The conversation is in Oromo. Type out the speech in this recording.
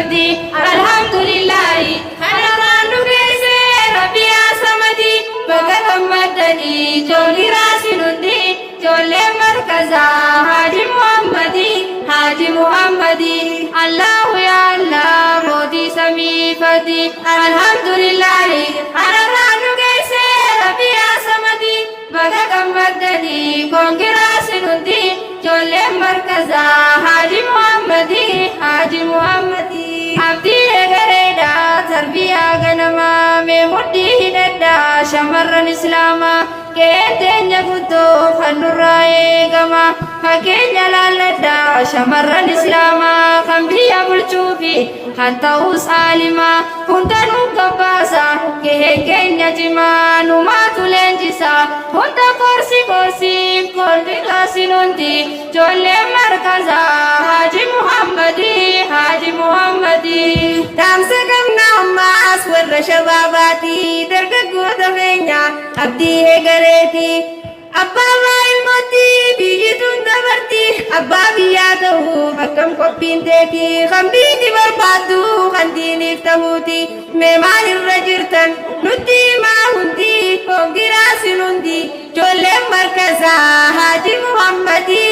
fardii alhamdulillahi hararaan nu geesse rabbi asamati bakka gammadanii ijoolli raasin hundi ijoollee markazaa Haji Muhammadi Allahu ya Allah modi samii fati alhamdulillahi hararaan nu geesse rabbi asamati bakka gammadanii koongiraasin hundi ijoollee markazaa Haji Muhammadi abdii egereedha tarbiyaa ganamaa mee mudhii hidhadha shamarran islaamaa keenya guddoo kan nurraa eegama fageenya laalladha shamarran islaamaa kan biyya bulchuu fi kan ta'uu saalimaa hundanuu gabbaasa gaheen keenya cimaa numaatu leenjisa hunda korsi kolfi laasin hundi ijoollee markazaa Haji Muhammadi dhaamsa qabna ammaas warra shabaabaati dargaggoota keenya abdii eegareeti abbaa ilmootti biyyituun dabarti abbaa biyyaa ta'uuf akkam qophiin teeti kan biiti barbaaddu kan diiniif ta'uuti mee maalirra jirtan nutti himaa hundi koongiraasin hundi ijoolleen markazaa Haji Muhammadi